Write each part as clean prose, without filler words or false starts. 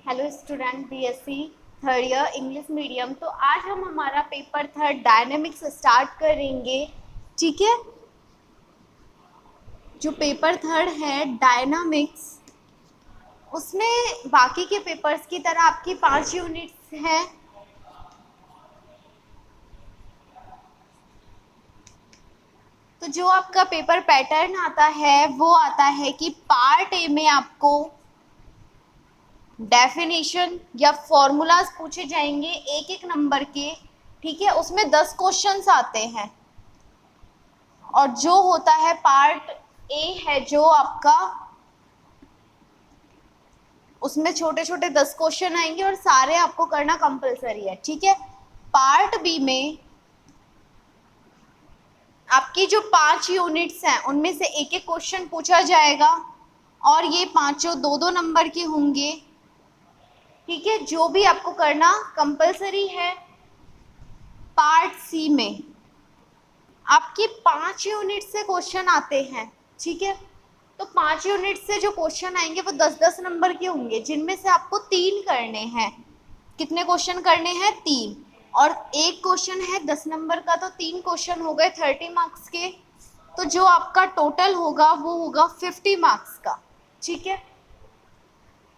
Hello student, BSc third year English medium. तो आज हम हमारा पेपर थर्ड डायनेमिक्स स्टार्ट करेंगे। ठीक है, जो पेपर थर्ड है डायनामिक्स, उसमें बाकी के पेपर्स की तरह आपकी 5 यूनिट्स हैं। तो जो आपका पेपर पैटर्न आता है वो आता है कि पार्ट ए में आपको डेफिनेशन या फॉर्मूलाज पूछे जाएंगे एक एक नंबर के। ठीक है, उसमें 10 क्वेश्चंस आते हैं। और जो होता है पार्ट ए है जो आपका, उसमें छोटे छोटे 10 क्वेश्चन आएंगे और सारे आपको करना कंपलसरी है। ठीक है, पार्ट बी में आपकी जो 5 यूनिट्स हैं उनमें से एक एक क्वेश्चन पूछा जाएगा और ये पांचों 2-2 नंबर के होंगे। ठीक है, जो भी आपको करना कंपलसरी है। पार्ट सी में आपकी 5 यूनिट से क्वेश्चन आते हैं। ठीक है, तो 5 यूनिट से जो क्वेश्चन आएंगे वो 10-10 नंबर के होंगे, जिनमें से आपको 3 करने हैं। कितने क्वेश्चन करने हैं? 3। और एक क्वेश्चन है 10 नंबर का, तो 3 क्वेश्चन हो गए 30 मार्क्स के। तो जो आपका टोटल होगा वो होगा 50 मार्क्स का। ठीक है,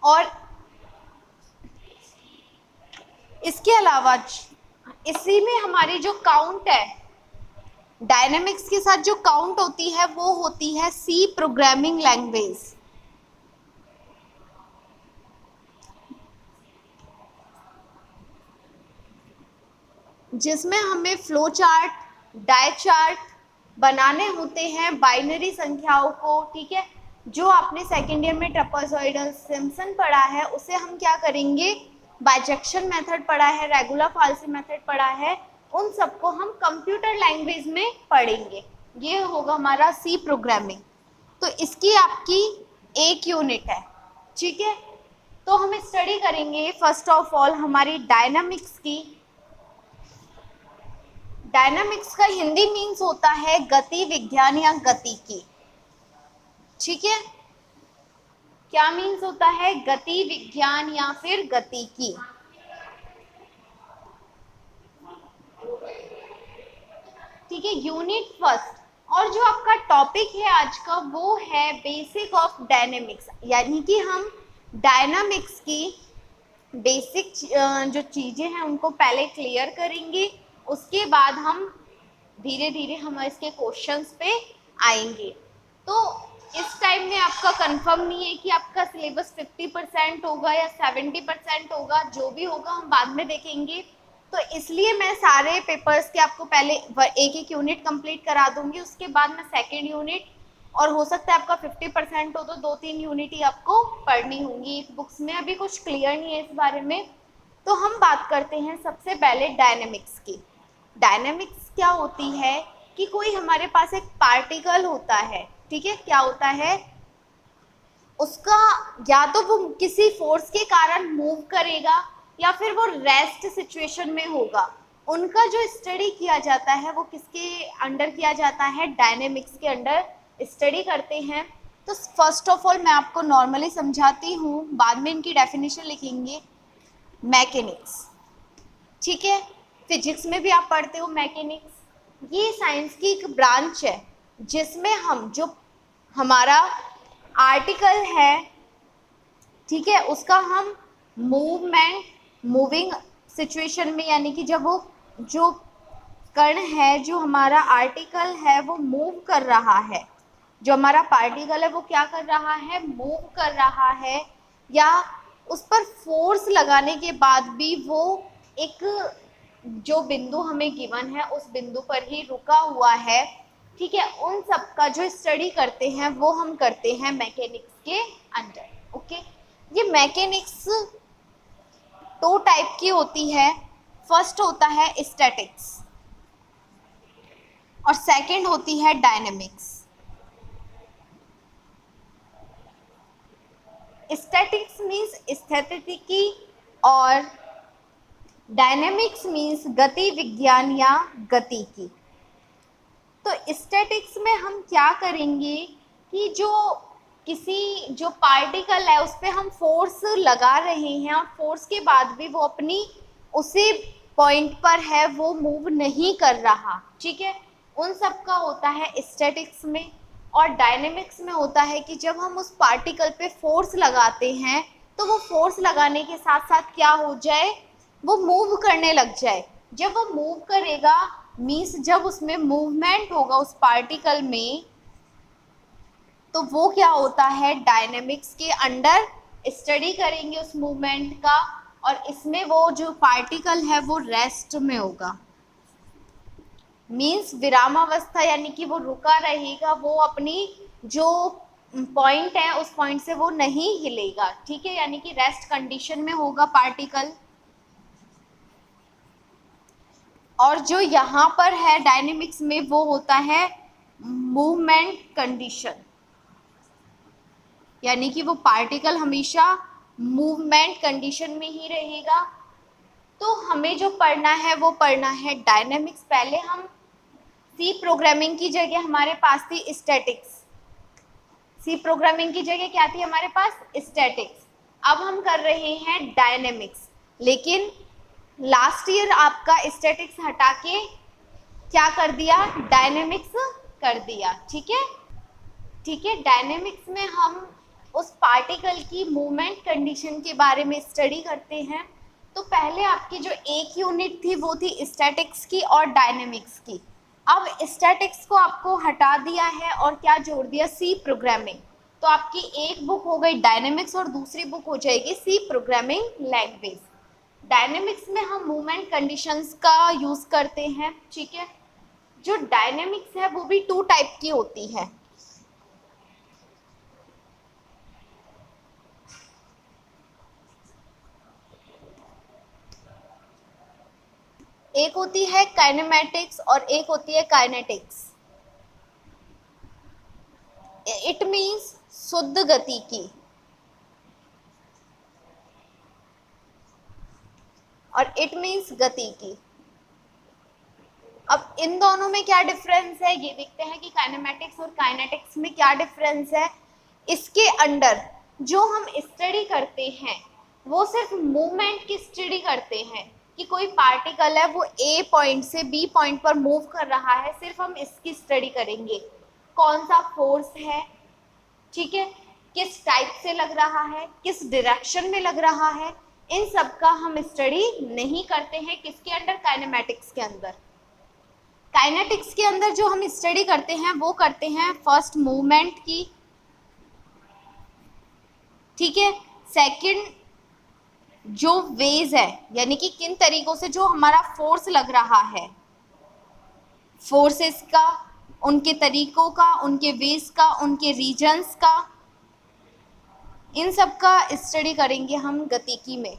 और इसके अलावा इसी में हमारी जो काउंट है, डायनेमिक्स के साथ जो काउंट होती है वो होती है सी प्रोग्रामिंग लैंग्वेज। जिसमें हमें फ्लो चार्ट, डाई चार्ट बनाने होते हैं बाइनरी संख्याओं को। ठीक है, जो आपने सेकेंड ईयर में ट्रेपेजॉइडल सिम्पसन पढ़ा है उसे हम क्या करेंगे, बाइजेक्शन मेथड पढ़ा है, रेगुलर फाल्सी मेथड पढ़ा है, उन सबको हम कंप्यूटर लैंग्वेज में पढ़ेंगे। ये होगा हमारा सी प्रोग्रामिंग। तो इसकी आपकी 1 यूनिट है। ठीक है, तो हम स्टडी करेंगे फर्स्ट ऑफ ऑल हमारी डायनामिक्स की। डायनामिक्स का हिंदी मीन्स होता है गति विज्ञान या गतिकी। ठीक है, क्या मीन्स होता है? गति विज्ञान या फिर गतिकी। ठीक है, यूनिट फर्स्ट। और जो आपका टॉपिक है आज का वो है बेसिक ऑफ डायनेमिक्स, यानी कि हम डायनामिक्स की बेसिक जो चीजें हैं उनको पहले क्लियर करेंगे। उसके बाद हम धीरे धीरे हम इसके क्वेश्चंस पे आएंगे। तो इस टाइम में आपका कंफर्म नहीं है कि आपका सिलेबस 50% होगा या 70% होगा। जो भी होगा हम बाद में देखेंगे। तो इसलिए मैं सारे पेपर्स के आपको पहले एक एक यूनिट कंप्लीट करा दूंगी, उसके बाद मैं सेकेंड यूनिट, और हो सकता है आपका 50% हो तो 2-3 यूनिट ही आपको पढ़नी होंगी। बुक्स में अभी कुछ क्लियर नहीं है इस बारे में। तो हम बात करते हैं सबसे पहले डायनेमिक्स की। डायनेमिक्स क्या होती है कि कोई हमारे पास एक पार्टिकल होता है। ठीक है, क्या होता है, उसका या तो वो किसी फोर्स के कारण मूव करेगा या फिर वो रेस्ट सिचुएशन में होगा। उनका जो स्टडी किया जाता है वो किसके अंडर किया जाता है? डायनेमिक्स के अंडर स्टडी करते हैं। तो फर्स्ट ऑफ ऑल मैं आपको नॉर्मली समझाती हूँ, बाद में इनकी डेफिनेशन लिखेंगे। मैकेनिक्स, ठीक है, फिजिक्स में भी आप पढ़ते हो मैकेनिक्स। ये साइंस की एक ब्रांच है जिसमें हम जो हमारा आर्टिकल है, ठीक है, उसका हम मूविंग सिचुएशन में, यानी कि जब वो जो कण है, जो हमारा आर्टिकल है वो मूव कर रहा है, जो हमारा पार्टिकल है वो क्या कर रहा है? मूव कर रहा है, या उस पर फोर्स लगाने के बाद भी वो एक जो बिंदु हमें गिवन है उस बिंदु पर ही रुका हुआ है। ठीक है, उन सब का जो स्टडी करते हैं वो हम करते हैं मैकेनिक्स के अंडर। ओके, ये मैकेनिक्स 2 टाइप की होती है। फर्स्ट होता है स्टैटिक्स और सेकंड होती है डायनेमिक्स। स्टैटिक्स मीन्स स्थितिकी और डायनेमिक्स मीन्स गति विज्ञान या गतिकी। तो स्टैटिक्स में हम क्या करेंगे कि जो किसी जो पार्टिकल है उस पर हम फोर्स लगा रहे हैं और फोर्स के बाद भी वो अपनी उसी पॉइंट पर है, वो मूव नहीं कर रहा, ठीक है, उन सब का होता है स्टैटिक्स में। और डायनेमिक्स में होता है कि जब हम उस पार्टिकल पे फोर्स लगाते हैं तो वो फोर्स लगाने के साथ साथ क्या हो जाए, वो मूव करने लग जाए। जब वो मूव करेगा मीन्स जब उसमें मूवमेंट होगा उस पार्टिकल में, तो वो क्या होता है, डायनेमिक्स के अंडर स्टडी करेंगे उस मूवमेंट का, और इसमें वो जो पार्टिकल है वो रेस्ट में होगा, मीन्स विरामावस्था, यानी कि वो रुका रहेगा, वो अपनी जो पॉइंट है उस पॉइंट से वो नहीं हिलेगा, ठीक है, यानी कि रेस्ट कंडीशन में होगा पार्टिकल। और जो यहाँ पर है डायनेमिक्स में वो होता है मूवमेंट कंडीशन, यानी कि वो पार्टिकल हमेशा मूवमेंट कंडीशन में ही रहेगा। तो हमें जो पढ़ना है वो पढ़ना है डायनेमिक्स। पहले हम सी प्रोग्रामिंग की जगह हमारे पास थी स्टैटिक्स, सी प्रोग्रामिंग की जगह क्या थी हमारे पास, स्टैटिक्स। अब हम कर रहे हैं डायनेमिक्स, लेकिन लास्ट ईयर आपका स्टैटिक्स हटा के क्या कर दिया, डायनेमिक्स कर दिया, ठीक है, ठीक है। डायनेमिक्स में हम उस पार्टिकल की मूवमेंट कंडीशन के बारे में स्टडी करते हैं। तो पहले आपकी जो एक यूनिट थी वो थी स्टैटिक्स की और डायनेमिक्स की। अब स्टैटिक्स को आपको हटा दिया है और क्या जोड़ दिया, सी प्रोग्रामिंग। तो आपकी एक बुक हो गई डायनेमिक्स और दूसरी बुक हो जाएगी सी प्रोग्रामिंग लैंग्वेज। डायनेमिक्स में हम मूवमेंट कंडीशंस का यूज़ करते हैं, ठीक है। जो डायनेमिक्स है वो भी 2 टाइप की होती है। एक होती है काइनेमैटिक्स और एक होती है काइनेटिक्स। इट मीन्स शुद्ध गति की, और इट मीन्स गति की। अब इन दोनों में क्या डिफरेंस है ये देखते हैं कि काइनेमैटिक्स और काइनेटिक्स में क्या डिफरेंस है। इसके अंडर जो हम स्टडी करते हैं वो सिर्फ मूवमेंट की स्टडी करते हैं कि कोई पार्टिकल है वो ए पॉइंट से बी पॉइंट पर मूव कर रहा है, सिर्फ हम इसकी स्टडी करेंगे। कौन सा फोर्स है, ठीक है, किस टाइप से लग रहा है, किस डायरेक्शन में लग रहा है, इन सब का हम स्टडी नहीं करते हैं। किसके अंडर, काइनेमैटिक्स के अंदर। काइनेटिक्स के अंदर जो हम स्टडी करते हैं वो करते हैं फर्स्ट मूवमेंट की, ठीक है, सेकंड जो वेज है, यानी कि किन तरीकों से जो हमारा फोर्स लग रहा है, फोर्सेस का, उनके तरीकों का, उनके वेज का, उनके रीजन्स का, इन सब का स्टडी करेंगे हम गतिकी में,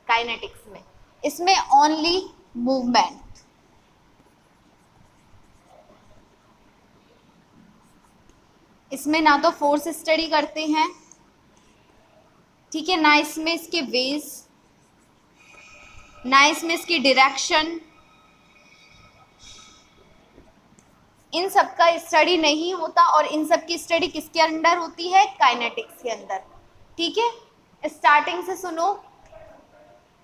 काइनेटिक्स में। इसमें ओनली मूवमेंट, इसमें ना तो फोर्स स्टडी करते हैं, ठीक है, ना इसमें इसके वेज, ना इसमें इसकी डायरेक्शन, इन सब का स्टडी नहीं होता। और इन सब की स्टडी किसके अंडर होती है, काइनेटिक्स के अंदर, ठीक है। स्टार्टिंग से सुनो।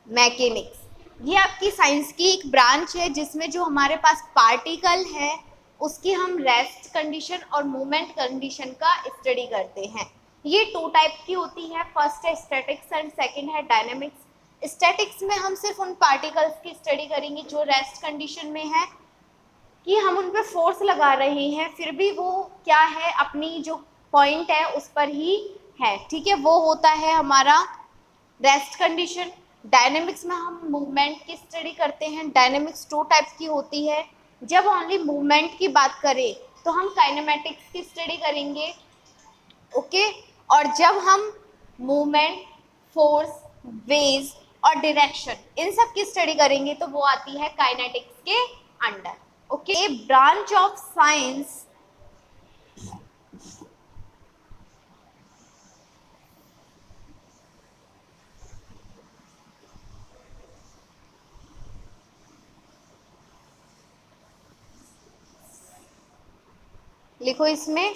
मैकेनिक्स, ये आपकी साइंस की एक ब्रांच है जिसमें जो हमारे पास पार्टिकल है उसकी हम रेस्ट कंडीशन और मूवमेंट कंडीशन का स्टडी करते हैं। ये 2 टाइप की होती है, फर्स्ट है स्टैटिक्स एंड सेकंड है डायनेमिक्स। स्टैटिक्स में हम सिर्फ उन पार्टिकल्स की स्टडी करेंगे जो रेस्ट कंडीशन में है, कि हम उन पर फोर्स लगा रहे हैं फिर भी वो क्या है, अपनी जो पॉइंट है उस पर ही है, ठीक है, वो होता है हमारा रेस्ट कंडीशन। डायनेमिक्स में हम मूवमेंट की स्टडी करते हैं। डायनेमिक्स 2 टाइप की होती है। जब ओनली मूवमेंट की बात करें तो हम काइनेमैटिक्स की स्टडी करेंगे, ओके। और जब हम मूवमेंट, फोर्स, वेज और डायरेक्शन इन सब की स्टडी करेंगे तो वो आती है काइनेटिक्स के under, okay. A branch of science लिखो इसमें,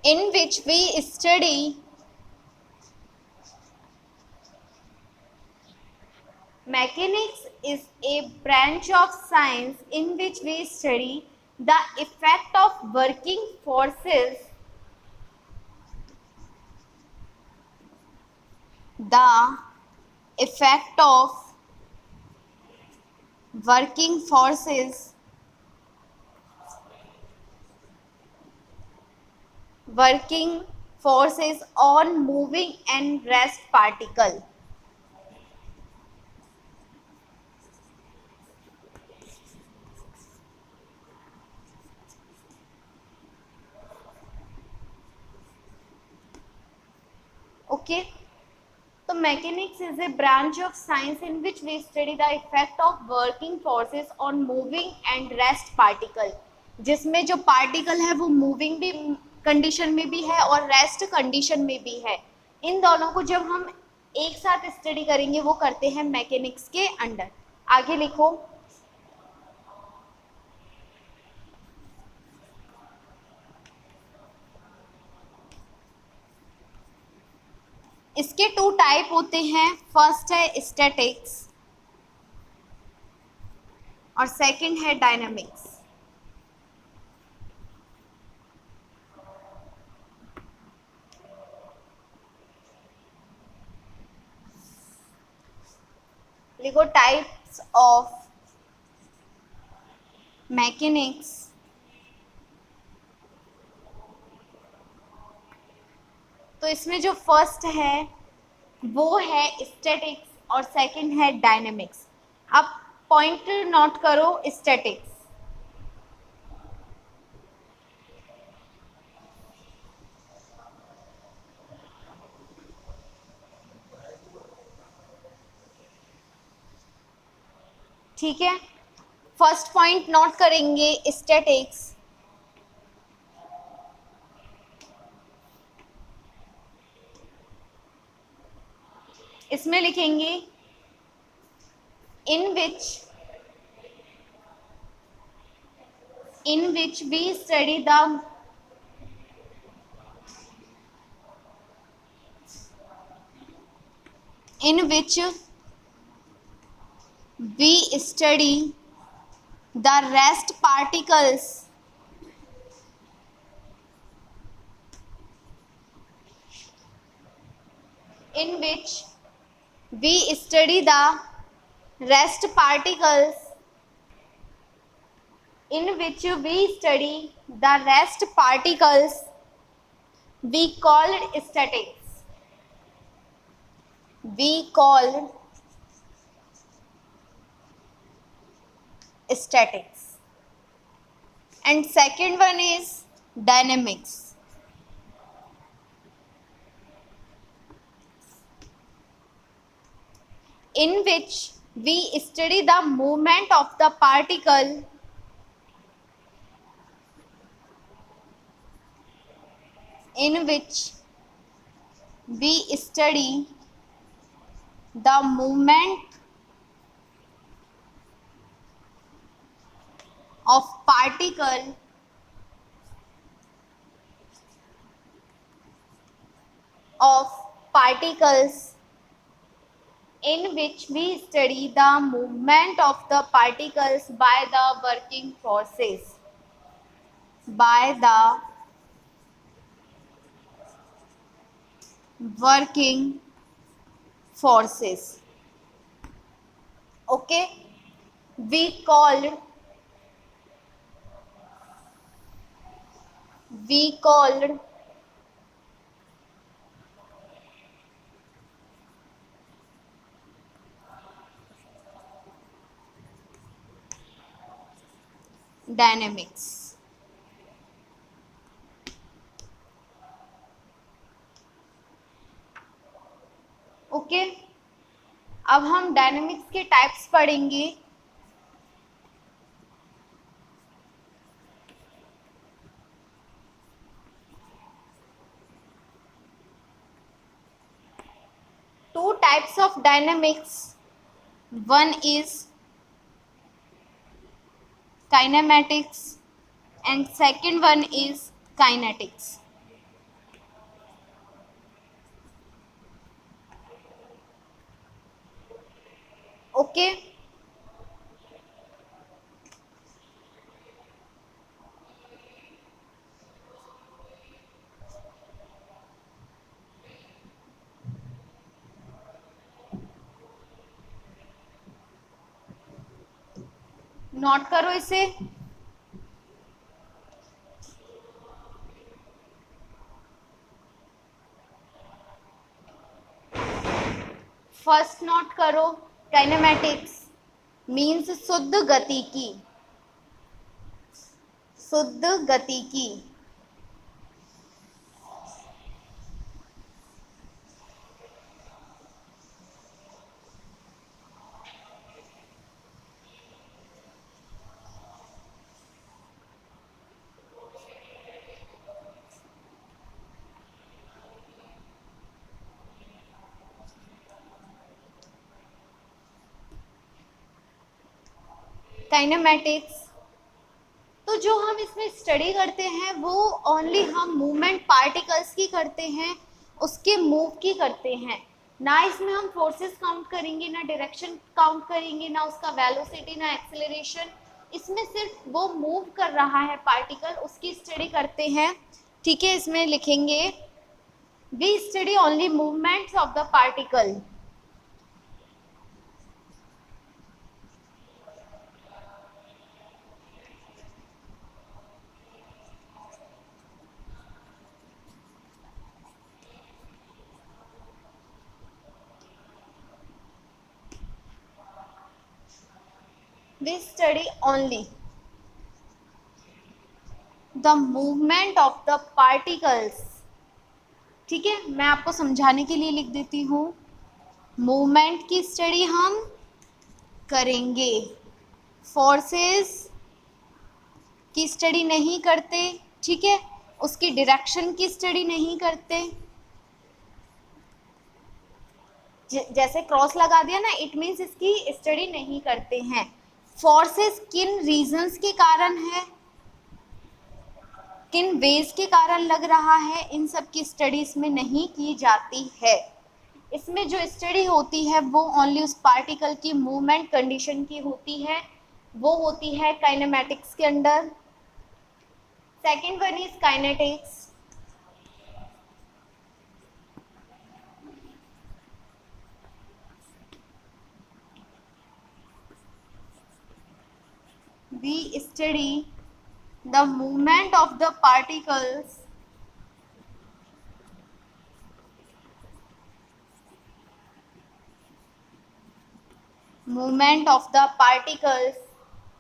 in which we study mechanics is a branch of science in which we study the effect of working forces, the effect of working forces, working forces on moving and rest particle. Okay, so mechanics is a branch of science in which we study the effect of working forces on moving and rest particle, जिसमें जो particle है वो moving भी condition में भी है और rest condition में भी है. इन दोनों को जब हम एक साथ स्टडी करेंगे वो करते हैं मैकेनिक्स के अंडर. आगे लिखो. इसके टू टाइप होते हैं. फर्स्ट है स्टैटिक्स और सेकंड है डायनामिक्स. लिखो टाइप्स ऑफ मैकेनिक्स. तो इसमें जो फर्स्ट है वो है स्टैटिक्स और सेकंड है डायनामिक्स. अब पॉइंट नोट करो. स्टैटिक्स, ठीक है. फर्स्ट पॉइंट नोट करेंगे स्टैटिक्स. इसमें लिखेंगे in which we study the in which we study the rest particles in which we study the rest particles in which we study the rest particles we called statics. We called statics. And second one is dynamics. In which we study the movement of the particle in which we study the movement of particle of particles in which we study the movement of the particles by the working forces, by the working forces. Okay, we called dynamics. Okay, अब हम dynamics के types पढ़ेंगे. Two types of dynamics. One is kinematics and second one is kinetics. Okay. Note करो इसे। First note करो, kinematics means शुद्ध गति की, शुद्ध गति की। काइनेमैटिक्स, तो जो हम इसमें स्टडी करते हैं वो ओनली हम मूवमेंट पार्टिकल्स की करते हैं, उसके मूव की करते हैं। ना इसमें हम फोर्सेस काउंट करेंगे, ना डायरेक्शन काउंट करेंगे, ना उसका वेलोसिटी, ना एक्सेलरेशन। इसमें सिर्फ वो मूव कर रहा है पार्टिकल, उसकी स्टडी करते हैं। ठीक है, इसमें लिखेंगे we study only movements of the particle. We study only the movement of the particles। ठीक है, मैं आपको समझाने के लिए लिख देती हूँ, मूवमेंट की स्टडी हम करेंगे, फोर्सेस की स्टडी नहीं करते। ठीक है, उसकी डायरेक्शन की स्टडी नहीं करते। जैसे क्रॉस लगा दिया ना, इट मीन्स इसकी स्टडी नहीं करते हैं। फोर्सेस किन रीजंस के कारण है, किन वेज के कारण लग रहा है, इन सब की स्टडी इसमें नहीं की जाती है। इसमें जो स्टडी होती है वो ओनली उस पार्टिकल की मूवमेंट कंडीशन की होती है, वो होती है काइनेमैटिक्स के under. Second one is kinetics. We study the movement of the particles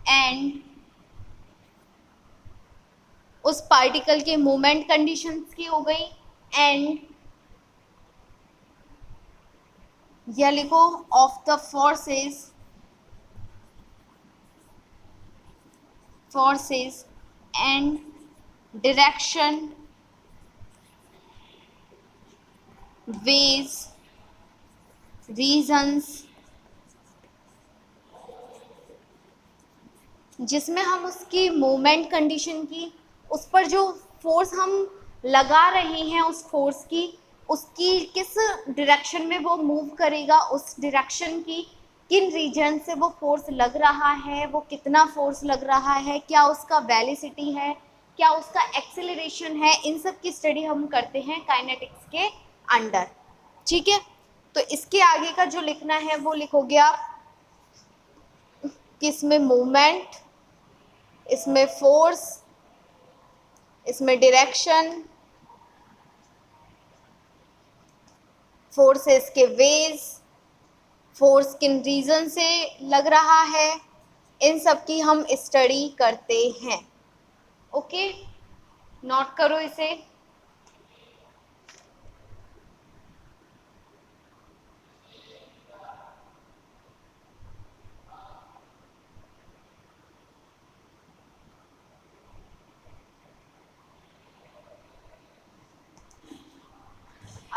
and उस पार्टिकल के मूवमेंट कंडीशंस की हो गई, एंड या लिखो of the forces and direction, ways, reasons, जिसमें हम उसकी मूवमेंट कंडीशन की, उस पर जो फोर्स हम लगा रहे हैं उस फोर्स की, उसकी किस डायरेक्शन में वो मूव करेगा, उस डायरेक्शन की किन रीजन से वो फोर्स लग रहा है, वो कितना फोर्स लग रहा है, क्या उसका वेलोसिटी है, क्या उसका एक्सेलरेशन है, इन सब की स्टडी हम करते हैं काइनेटिक्स के अंडर। ठीक है, तो इसके आगे का जो लिखना है वो लिखोगे आप कि इसमें मूवमेंट, इसमें फोर्स, इसमें डायरेक्शन, फोर्सेस के वेज, फोर्स किन रीजन से लग रहा है, इन सब की हम स्टडी करते हैं। ओके, नोट करो इसे।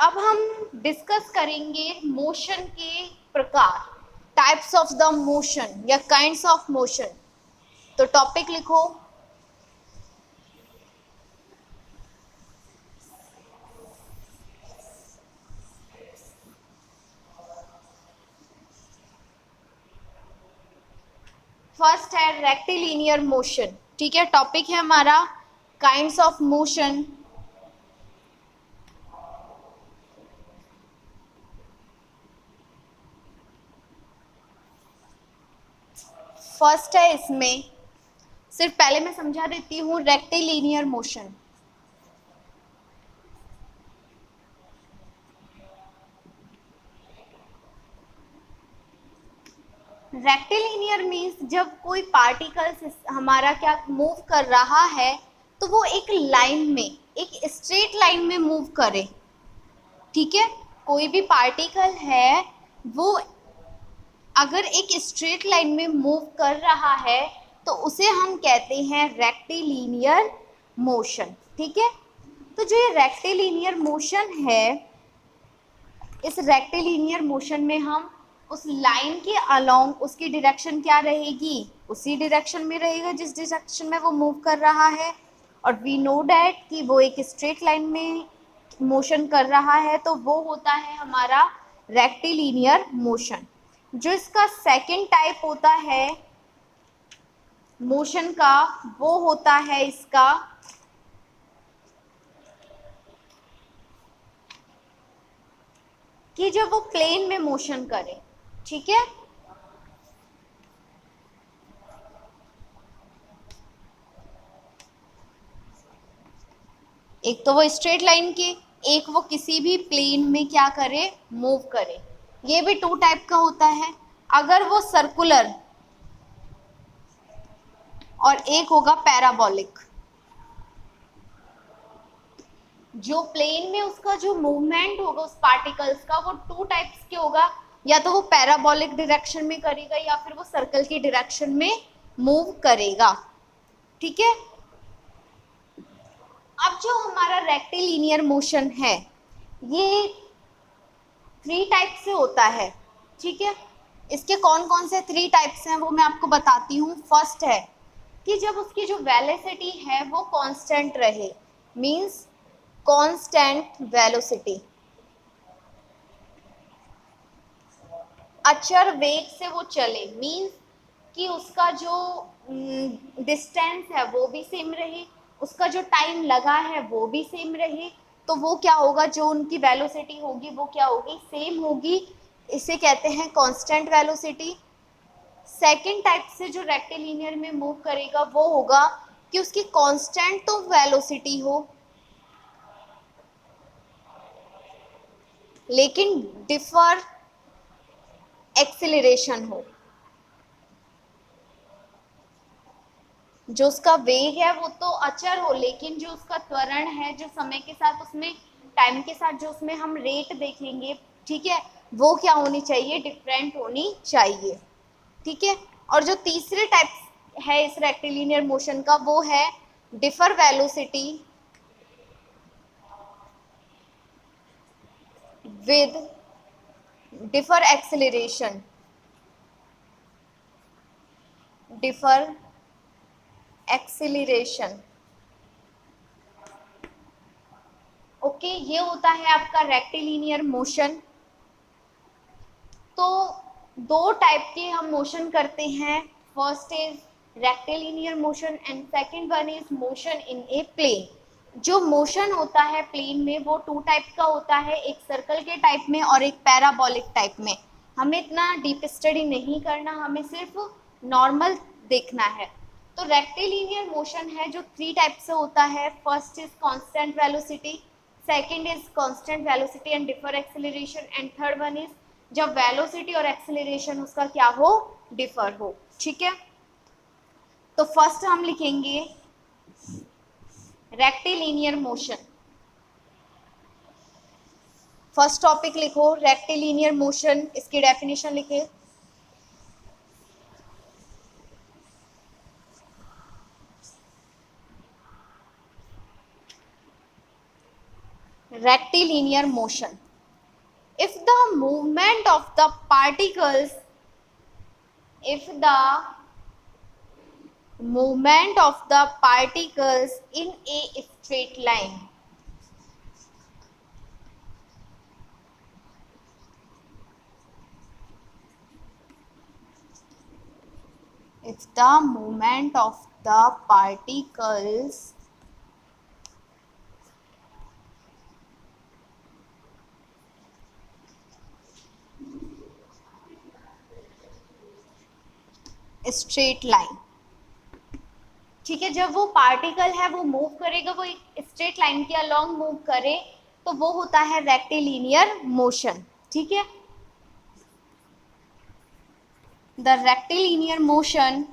अब हम डिस्कस करेंगे मोशन के प्रकार, टाइप्स ऑफ द मोशन या काइंड्स ऑफ मोशन। तो टॉपिक लिखो फर्स्ट है रेक्टिलिनियर मोशन, ठीक है, टॉपिक है हमारा काइंड्स ऑफ मोशन। फर्स्ट है इसमें, सिर्फ पहले मैं समझा देती हूँ, रेक्टिलिनियर मोशन। रेक्टिलिनियर मीन्स जब कोई पार्टिकल्स हमारा क्या मूव कर रहा है तो वो एक लाइन में, एक स्ट्रेट लाइन में मूव करे, ठीक है। कोई भी पार्टिकल है वो अगर एक स्ट्रेट लाइन में मूव कर रहा है तो उसे हम कहते हैं रेक्टिलिनियर मोशन, ठीक है। तो जो ये रेक्टिलिनियर मोशन है, इस रेक्टिलिनियर मोशन में हम उस लाइन के अलोंग उसकी डायरेक्शन क्या रहेगी, उसी डायरेक्शन में रहेगा जिस डायरेक्शन में वो मूव कर रहा है। और वी नो डैट कि वो एक स्ट्रेट लाइन में मोशन कर रहा है, तो वो होता है हमारा रेक्टिलिनियर मोशन। जो इसका सेकंड टाइप होता है मोशन का, वो होता है इसका कि जब वो प्लेन में मोशन करे, ठीक है। एक तो वो स्ट्रेट लाइन के, एक वो किसी भी प्लेन में क्या करे, मूव करे। ये भी टू टाइप का होता है। अगर वो सर्कुलर और एक होगा पैराबोलिक। जो प्लेन में उसका जो मूवमेंट होगा उस पार्टिकल्स का, वो टू टाइप्स के होगा, या तो वो पैराबोलिक डायरेक्शन में करेगा या फिर वो सर्कल की डायरेक्शन में मूव करेगा, ठीक है। अब जो हमारा रेक्टिलिनियर मोशन है ये थ्री टाइप से होता है, ठीक है। इसके कौन कौन से थ्री टाइप्स हैं वो मैं आपको बताती हूँ। फर्स्ट है कि जब उसकी जो वेलोसिटी है वो कांस्टेंट रहे, मींस कांस्टेंट वेलोसिटी, अचर वेग से वो चले, मींस कि उसका जो डिस्टेंस है वो भी सेम रहे, उसका जो टाइम लगा है वो भी सेम रहे, तो वो क्या होगा, जो उनकी वेलोसिटी होगी वो क्या होगी, सेम होगी। इसे कहते हैं कांस्टेंट वेलोसिटी। सेकंड टाइप से जो रेक्टिलिनियर में मूव करेगा वो होगा कि उसकी कांस्टेंट तो वेलोसिटी हो लेकिन डिफर एक्सेलरेशन हो। जो उसका वेग है वो तो अचर हो, लेकिन जो उसका त्वरण है, जो समय के साथ उसमें, टाइम के साथ जो उसमें हम रेट देखेंगे, ठीक है, वो क्या होनी चाहिए, डिफरेंट होनी चाहिए, ठीक है। और जो तीसरे टाइप है इस रेक्टिलिनियर मोशन का वो है differ velocity with differ acceleration, differ acceleration, okay. ये होता है आपका रेक्टिलिनियर मोशन। तो दो टाइप के हम मोशन करते हैं, first is rectilinear motion and second one is motion in a plane. जो मोशन होता है प्लेन में वो टू टाइप का होता है, एक सर्कल के टाइप में और एक पैराबोलिक टाइप में। हमें इतना डीप स्टडी नहीं करना, हमें सिर्फ नॉर्मल देखना है। तो रेक्टिलिनियर मोशन है जो थ्री टाइप से होता है। First is constant velocity, second is constant velocity and differ acceleration, and third one is जब वेलोसिटी और एक्सेलरेशन उसका क्या हो, डिफर हो, ठीक है। तो फर्स्ट हम लिखेंगे रेक्टिलिनियर मोशन। फर्स्ट टॉपिक लिखो रेक्टिलिनियर मोशन, इसकी डेफिनेशन लिखे। rectilinear motion, if the movement of the particles, if the movement of the particles in a straight line, if the movement of the particles straight line, ठीक है, जब वो particle है वो move करेगा, वो एक स्ट्रेट लाइन के अलोंग मूव करे तो वो होता है रेक्टिलिनियर मोशन, ठीक है। The rectilinear motion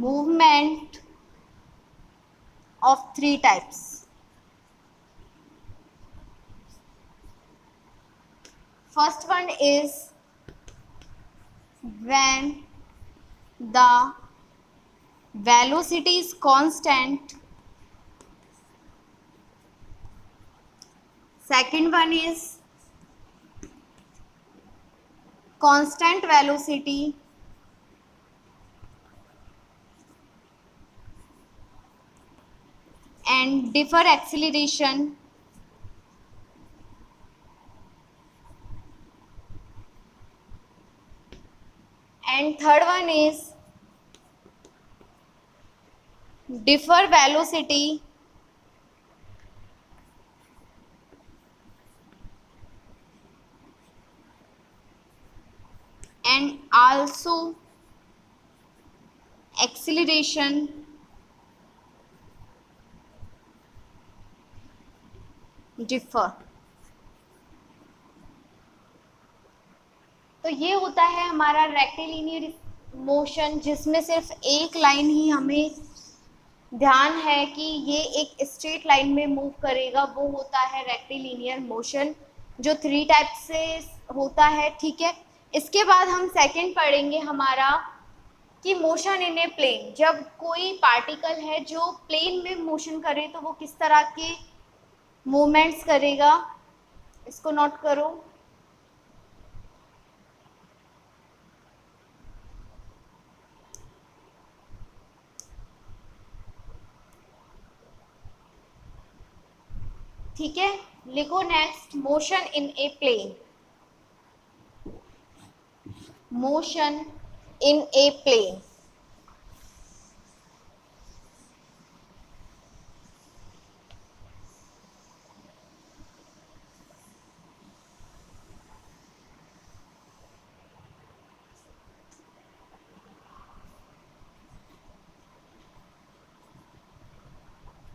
movement of three types. First one is when the velocity is constant. Second one is constant velocity and differ acceleration. And third one is differ velocity and also acceleration differ. तो ये होता है हमारा rectilinear motion, जिसमें सिर्फ एक line ही हमें ध्यान है कि ये एक स्ट्रेट लाइन में मूव करेगा, वो होता है रेक्टिलिनियर मोशन, जो थ्री टाइप से होता है, ठीक है। इसके बाद हम सेकंड पढ़ेंगे हमारा कि मोशन इन ए प्लेन, जब कोई पार्टिकल है जो प्लेन में मोशन करे तो वो किस तरह के मूवमेंट्स करेगा, इसको नोट करो। ठीक है, लिखो next, motion in a plane. Motion in a plane,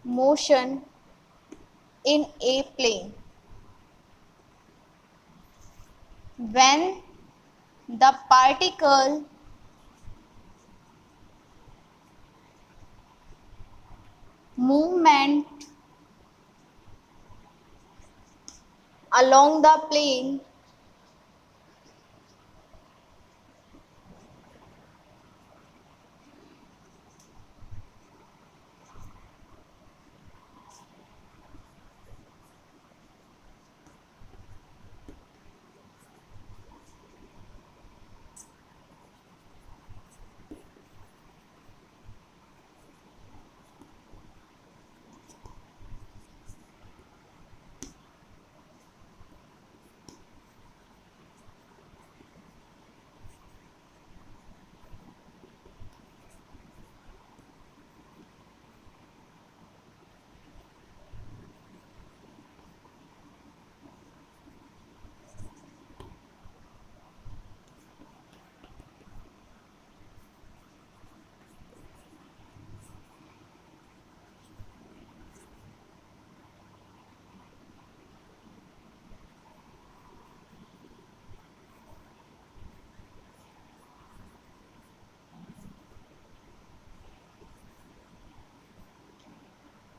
motion in a plane when the particle movement along the plane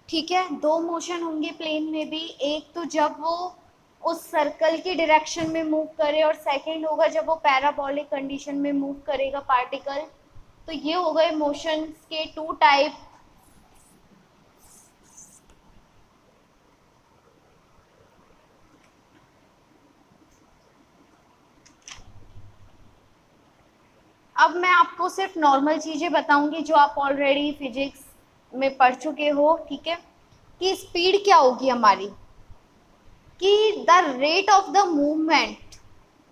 ठीक है। दो मोशन होंगे प्लेन में भी, एक तो जब वो उस सर्कल की डायरेक्शन में मूव करे और सेकंड होगा जब वो पैराबोलिक कंडीशन में मूव करेगा पार्टिकल। तो ये हो गए मोशंस के टू टाइप। अब मैं आपको सिर्फ नॉर्मल चीजें बताऊंगी जो आप ऑलरेडी फिजिक्स में पढ़ चुके हो, ठीक है, कि स्पीड क्या होगी हमारी, कि the rate of the movement,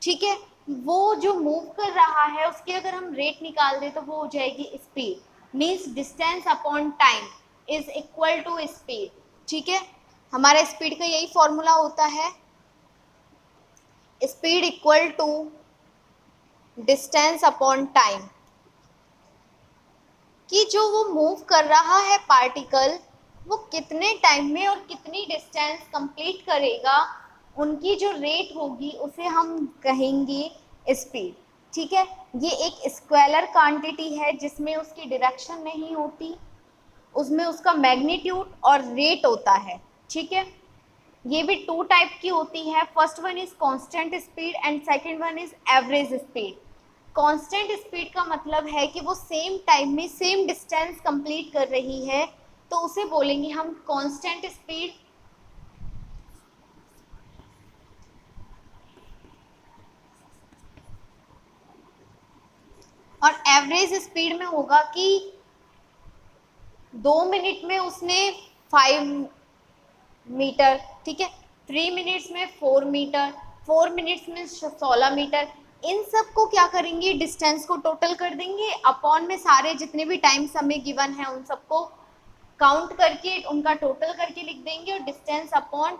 ठीक है, वो जो मूव कर रहा है उसकी अगर हम रेट निकाल दें तो वो हो जाएगी speed, means distance upon time is equal to speed, ठीक है। हमारा स्पीड का यही फॉर्मूला होता है, speed equal to distance upon time, कि जो वो मूव कर रहा है पार्टिकल वो कितने टाइम में और कितनी डिस्टेंस कंप्लीट करेगा, उनकी जो रेट होगी उसे हम कहेंगे स्पीड, ठीक है। ये एक स्केलर क्वांटिटी है जिसमें उसकी डायरेक्शन नहीं होती, उसमें उसका मैग्नीट्यूड और रेट होता है, ठीक है। ये भी टू टाइप की होती है, first one is constant speed and second one is average speed. Constant speed का मतलब है कि वो सेम टाइम में सेम डिस्टेंस कंप्लीट कर रही है, तो उसे बोलेंगे हम कांस्टेंट स्पीड। और एवरेज स्पीड में होगा कि 2 मिनट में उसने 5 मीटर, ठीक है, 3 मिनट्स में 4 मीटर, 4 मिनट्स में 16 मीटर, इन सब को क्या करेंगे, डिस्टेंस को टोटल कर देंगे, अपॉन में सारे जितने भी टाइम्स हमें गिवन है उन सबको काउंट करके उनका टोटल करके लिख देंगे, और डिस्टेंस अपॉन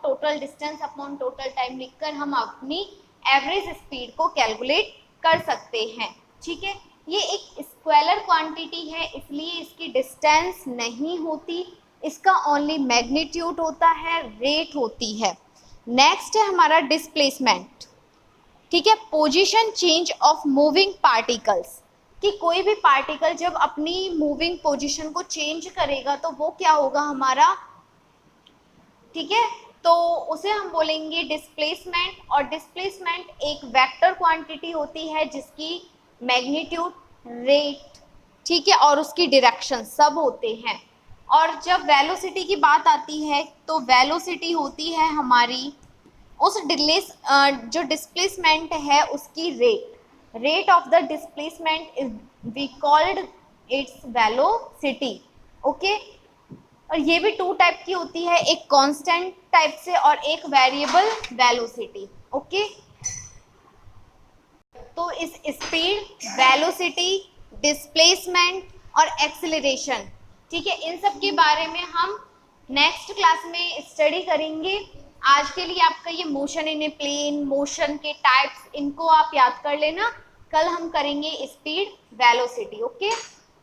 टोटल टाइम लिखकर हम अपनी एवरेज स्पीड को कैलकुलेट कर सकते हैं, ठीक है। ये एक स्केलर क्वांटिटी है इसलिए इसकी डिस्टेंस नहीं होती, इसका ओनली मैग्नीट्यूड होता है, रेट होती है। नेक्स्ट है हमारा डिस्प्लेसमेंट, ठीक है, position change of moving particles, कि कोई भी पार्टिकल जब अपनी मूविंग पोजीशन को चेंज करेगा तो वो क्या होगा हमारा, ठीक है, तो उसे हम बोलेंगे डिस्प्लेसमेंट। और डिस्प्लेसमेंट एक वेक्टर क्वांटिटी होती है जिसकी मैग्नीट्यूड, रेट, ठीक है, और उसकी डायरेक्शन सब होते हैं। और जब वेलोसिटी की बात आती है तो वेलोसिटी होती है हमारी उस जो डिस्प्लेसमेंट है उसकी rate of the displacement is we called its velocity, okay. और ये भी टू टाइप की होती है, एक कांस्टेंट टाइप से और एक वेरिएबल वेलोसिटी, ओके। तो इस स्पीड, वेलोसिटी, डिस्प्लेसमेंट और एक्सेलरेशन, ठीक है, इन सब के बारे में हम नेक्स्ट क्लास में स्टडी करेंगे। आज के लिए आपका ये motion in a plane, motion के टाइप्स, इनको आप याद कर लेना, कल हम करेंगे स्पीड, वेलोसिटी, ओके।